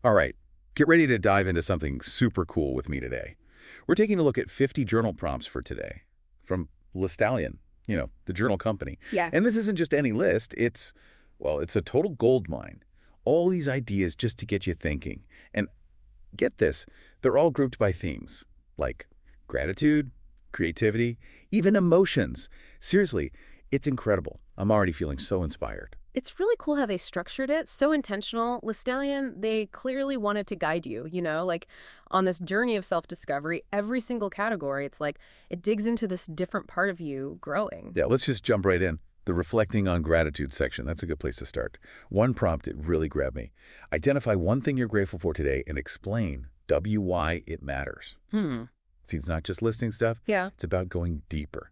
All right, get ready to dive into something super cool with me today. We're taking a look at 50 journal prompts for today from Lestallion, the journal company. Yeah. And this isn't just any list. It's a total gold mine. All these ideas just to get you thinking. And get this, they're all grouped by themes, like gratitude, creativity, even emotions. Seriously, it's incredible. I'm already feeling so inspired. It's really cool how they structured it. So intentional. Lestallion, they clearly wanted to guide you, like on this journey of self-discovery, every single category, it's like it digs into this different part of you growing. Yeah, let's just jump right in. The reflecting on gratitude section, that's a good place to start. One prompt, it really grabbed me. Identify one thing you're grateful for today and explain why it matters. See, it's not just listing stuff. Yeah. It's about going deeper,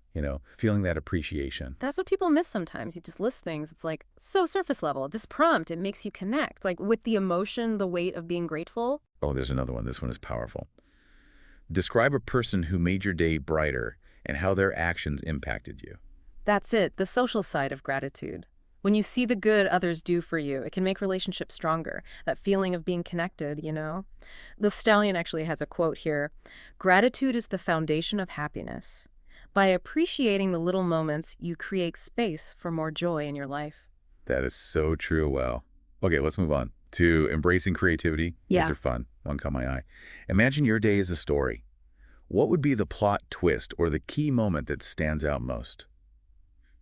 feeling that appreciation. That's what people miss sometimes. You just list things. It's like so surface level. This prompt, it makes you connect, like with the emotion, the weight of being grateful. Oh, there's another one. This one is powerful. Describe a person who made your day brighter and how their actions impacted you. That's it, the social side of gratitude. When you see the good others do for you, it can make relationships stronger. That feeling of being connected. The Stallion actually has a quote here. Gratitude is the foundation of happiness. By appreciating the little moments, you create space for more joy in your life. That is so true. Well, okay, let's move on to embracing creativity. Yeah. These are fun. One caught my eye. Imagine your day as a story. What would be the plot twist or the key moment that stands out most?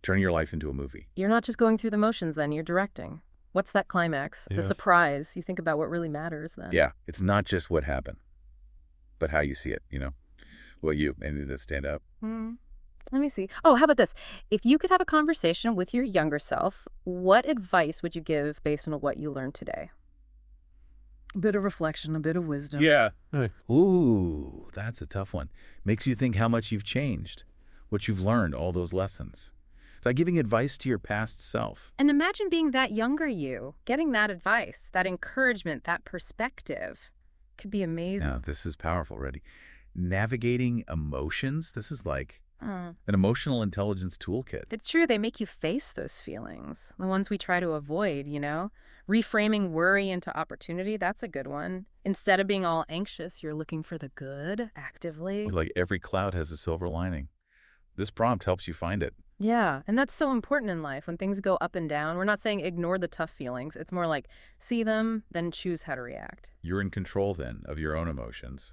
Turning your life into a movie. You're not just going through the motions then, you're directing. What's that climax? Yeah. The surprise. You think about what really matters then. Yeah, it's not just what happened, but how you see it, Well, anything that stand out? Let me see. Oh, how about this? If you could have a conversation with your younger self, what advice would you give based on what you learned today? A bit of reflection, a bit of wisdom. Yeah. Ooh, that's a tough one. Makes you think how much you've changed, what you've learned, all those lessons. It's like giving advice to your past self. And imagine being that younger you, getting that advice, that encouragement, that perspective. Could be amazing. Now, this is powerful, Reddy. Navigating emotions, this is like an emotional intelligence toolkit. It's true, they make you face those feelings, the ones we try to avoid, Reframing worry into opportunity, that's a good one. Instead of being all anxious, you're looking for the good actively. Like every cloud has a silver lining. This prompt helps you find it. Yeah, and that's so important in life. When things go up and down, we're not saying ignore the tough feelings. It's more like see them, then choose how to react. You're in control then of your own emotions.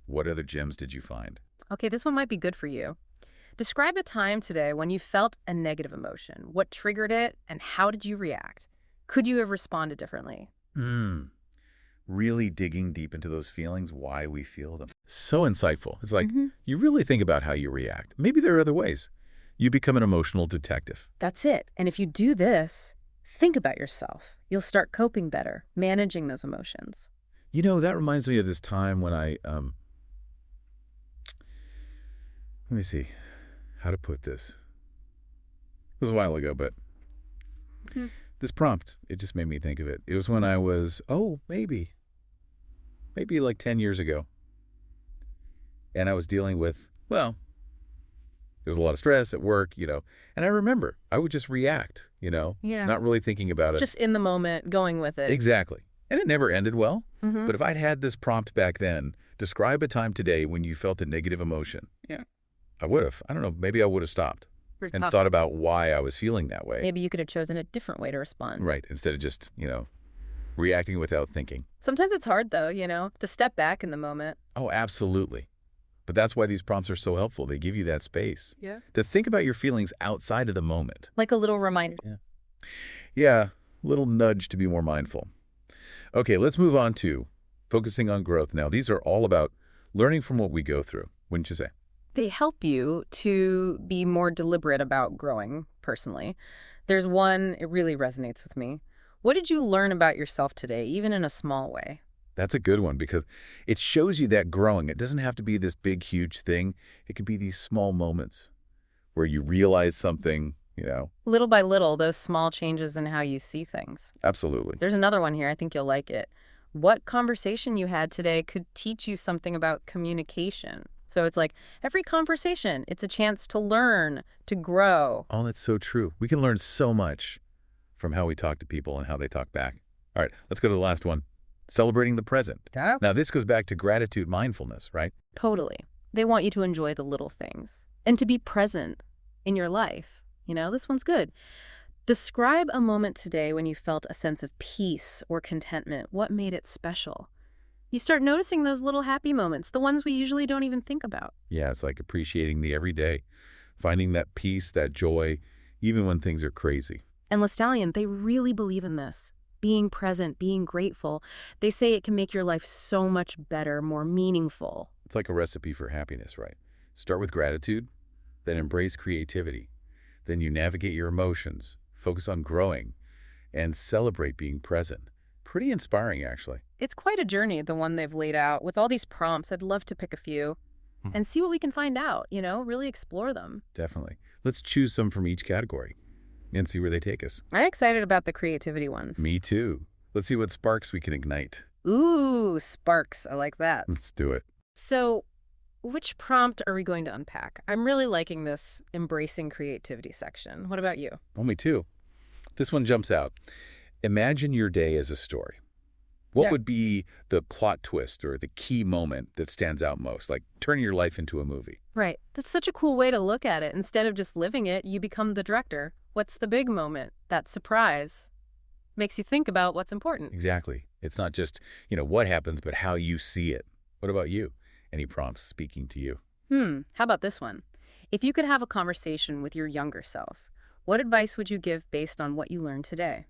What other gems did you find? Okay, this one might be good for you. Describe a time today when you felt a negative emotion. What triggered it and how did you react? Could you have responded differently? Really digging deep into those feelings, why we feel them. So insightful. It's like you really think about how you react. Maybe there are other ways. You become an emotional detective. That's it. And if you do this, think about yourself. You'll start coping better, managing those emotions. That reminds me of this time when let me see how to put this. It was a while ago, but this prompt, it just made me think of it. It was when I was, maybe like 10 years ago. And I was dealing with, there was a lot of stress at work, and I remember I would just react, not really thinking about it. Just in the moment, going with it. Exactly. And it never ended well. But if I'd had this prompt back then, describe a time today when you felt a negative emotion. Yeah. I would have. I don't know. Maybe I would have stopped and thought about why I was feeling that way. Maybe you could have chosen a different way to respond. Right. Instead of just, reacting without thinking. Sometimes it's hard, though, to step back in the moment. Oh, absolutely. But that's why these prompts are so helpful. They give you that space. Yeah. To think about your feelings outside of the moment. Like a little reminder. Yeah. Little nudge to be more mindful. Okay, let's move on to focusing on growth. Now, these are all about learning from what we go through, wouldn't you say? They help you to be more deliberate about growing personally. There's one, it really resonates with me. What did you learn about yourself today, even in a small way? That's a good one because it shows you that growing. It doesn't have to be this big, huge thing. It could be these small moments where you realize something, Little by little, those small changes in how you see things. Absolutely. There's another one here. I think you'll like it. What conversation you had today could teach you something about communication? So it's like every conversation, it's a chance to learn, to grow. Oh, that's so true. We can learn so much from how we talk to people and how they talk back. All right, let's go to the last one. celebrating the present. Yeah. Now, this goes back to gratitude mindfulness, right? Totally. They want you to enjoy the little things and to be present in your life. This one's good. Describe a moment today when you felt a sense of peace or contentment. What made it special? You start noticing those little happy moments, the ones we usually don't even think about. Yeah, it's like appreciating the everyday, finding that peace, that joy, even when things are crazy. And Lestallion, they really believe in this. Being present, being grateful. They say it can make your life so much better, more meaningful. It's like a recipe for happiness, right? Start with gratitude, then embrace creativity. Then you navigate your emotions, focus on growing, and celebrate being present. Pretty inspiring, actually. It's quite a journey, the one they've laid out. With all these prompts, I'd love to pick a few and see what we can find out, really explore them. Definitely. Let's choose some from each category and see where they take us. I'm excited about the creativity ones. Me too. Let's see what sparks we can ignite. Ooh, sparks. I like that. Let's do it. So, which prompt are we going to unpack? I'm really liking this embracing creativity section. What about you? Oh, me too. This one jumps out. Imagine your day as a story. What would be the plot twist or the key moment that stands out most? Like turning your life into a movie. Right. That's such a cool way to look at it. Instead of just living it, you become the director. What's the big moment? That surprise. Makes you think about what's important. Exactly. It's not just, what happens, but how you see it. What about you? Any prompts speaking to you? How about this one? If you could have a conversation with your younger self, what advice would you give based on what you learned today?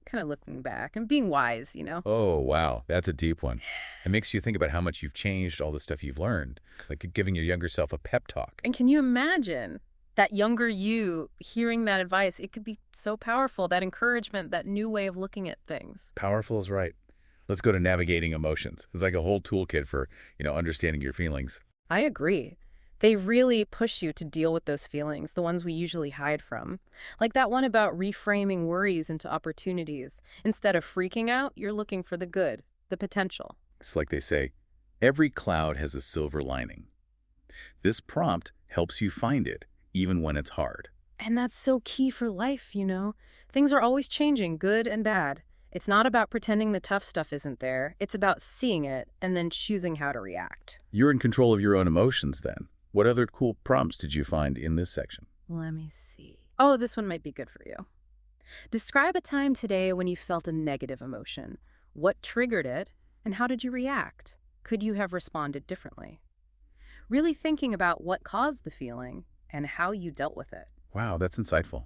Kind of looking back and being wise, Oh, wow. That's a deep one. It makes you think about how much you've changed, all the stuff you've learned, like giving your younger self a pep talk. And can you imagine that younger you hearing that advice? It could be so powerful, that encouragement, that new way of looking at things. Powerful is right. Let's go to navigating emotions. It's like a whole toolkit for, understanding your feelings. I agree. They really push you to deal with those feelings, the ones we usually hide from. Like that one about reframing worries into opportunities. Instead of freaking out, you're looking for the good, the potential. It's like they say, every cloud has a silver lining. This prompt helps you find it, even when it's hard. And that's so key for life, Things are always changing, good and bad. It's not about pretending the tough stuff isn't there. It's about seeing it and then choosing how to react. You're in control of your own emotions then. What other cool prompts did you find in this section? Let me see. Oh, this one might be good for you. Describe a time today when you felt a negative emotion. What triggered it, and how did you react? Could you have responded differently? Really thinking about what caused the feeling and how you dealt with it. Wow, that's insightful.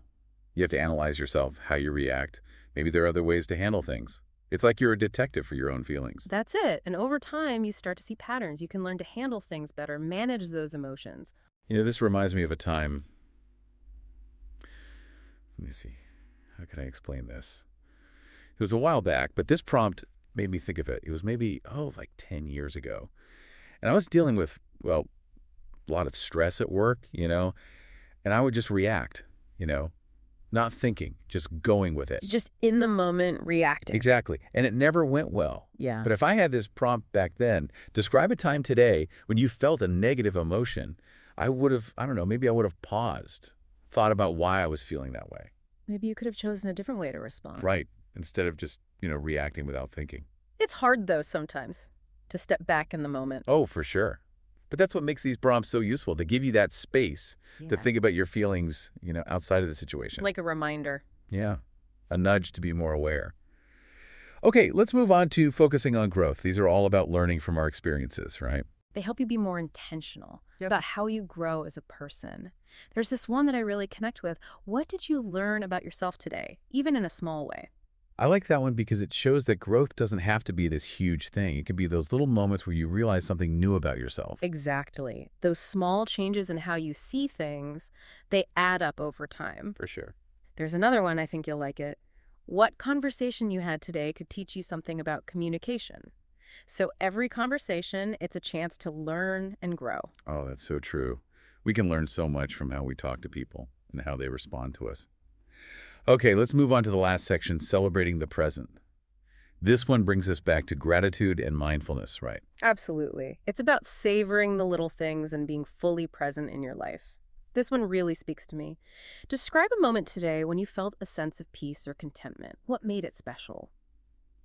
You have to analyze yourself, how you react. Maybe there are other ways to handle things. It's like you're a detective for your own feelings. That's it. And over time, you start to see patterns. You can learn to handle things better, manage those emotions. This reminds me of a time. Let me see. How can I explain this? It was a while back, but this prompt made me think of it. It was maybe, like 10 years ago. And I was dealing with, a lot of stress at work, and I would just react, not thinking, just going with it. It's just in the moment reacting. Exactly. And it never went well. Yeah. But if I had this prompt back then, describe a time today when you felt a negative emotion, I would have, maybe I would have paused, thought about why I was feeling that way. Maybe you could have chosen a different way to respond. Right. Instead of just, reacting without thinking. It's hard, though, sometimes to step back in the moment. Oh, for sure. But that's what makes these prompts so useful. They give you that space to think about your feelings, outside of the situation. Like a reminder. Yeah. A nudge to be more aware. Okay, let's move on to focusing on growth. These are all about learning from our experiences, right? They help you be more intentional about how you grow as a person. There's this one that I really connect with. What did you learn about yourself today, even in a small way? I like that one because it shows that growth doesn't have to be this huge thing. It can be those little moments where you realize something new about yourself. Exactly. Those small changes in how you see things, they add up over time. For sure. There's another one, I think you'll like it. What conversation you had today could teach you something about communication? So every conversation, it's a chance to learn and grow. Oh, that's so true. We can learn so much from how we talk to people and how they respond to us. Okay, let's move on to the last section, celebrating the present. This one brings us back to gratitude and mindfulness, right? Absolutely. It's about savoring the little things and being fully present in your life. This one really speaks to me. Describe a moment today when you felt a sense of peace or contentment. What made it special?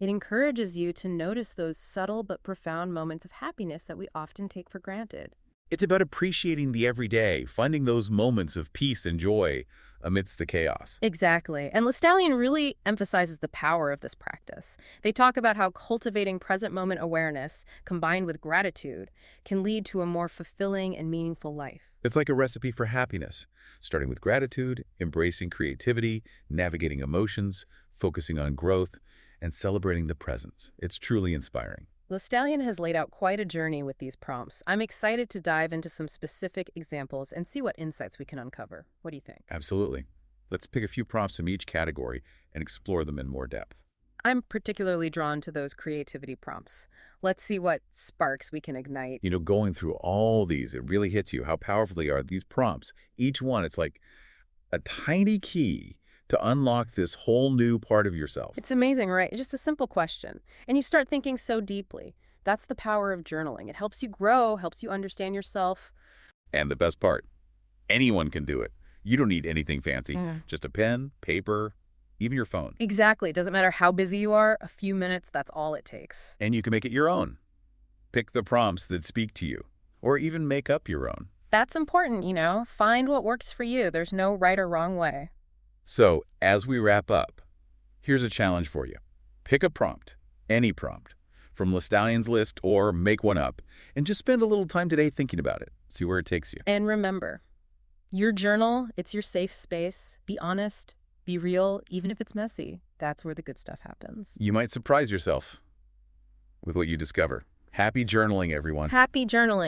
It encourages you to notice those subtle but profound moments of happiness that we often take for granted. It's about appreciating the everyday, finding those moments of peace and joy amidst the chaos. Exactly. And Lestallion really emphasizes the power of this practice. They talk about how cultivating present moment awareness combined with gratitude can lead to a more fulfilling and meaningful life. It's like a recipe for happiness, starting with gratitude, embracing creativity, navigating emotions, focusing on growth, and celebrating the present. It's truly inspiring. Lestallion has laid out quite a journey with these prompts. I'm excited to dive into some specific examples and see what insights we can uncover. What do you think? Absolutely. Let's pick a few prompts from each category and explore them in more depth. I'm particularly drawn to those creativity prompts. Let's see what sparks we can ignite. Going through all these, it really hits you how powerful they are. These prompts, each one, it's like a tiny key to unlock this whole new part of yourself. It's amazing, right? Just a simple question. And you start thinking so deeply. That's the power of journaling. It helps you grow, helps you understand yourself. And the best part, anyone can do it. You don't need anything fancy, Mm. just a pen, paper, even your phone. Exactly. It doesn't matter how busy you are, a few minutes, that's all it takes. And you can make it your own. Pick the prompts that speak to you, or even make up your own. That's important, Find what works for you. There's no right or wrong way. So, as we wrap up, here's a challenge for you. Pick a prompt, any prompt, from Lestallion's list or make one up, and just spend a little time today thinking about it. See where it takes you. And remember, your journal, it's your safe space. Be honest, be real, even if it's messy. That's where the good stuff happens. You might surprise yourself with what you discover. Happy journaling, everyone. Happy journaling.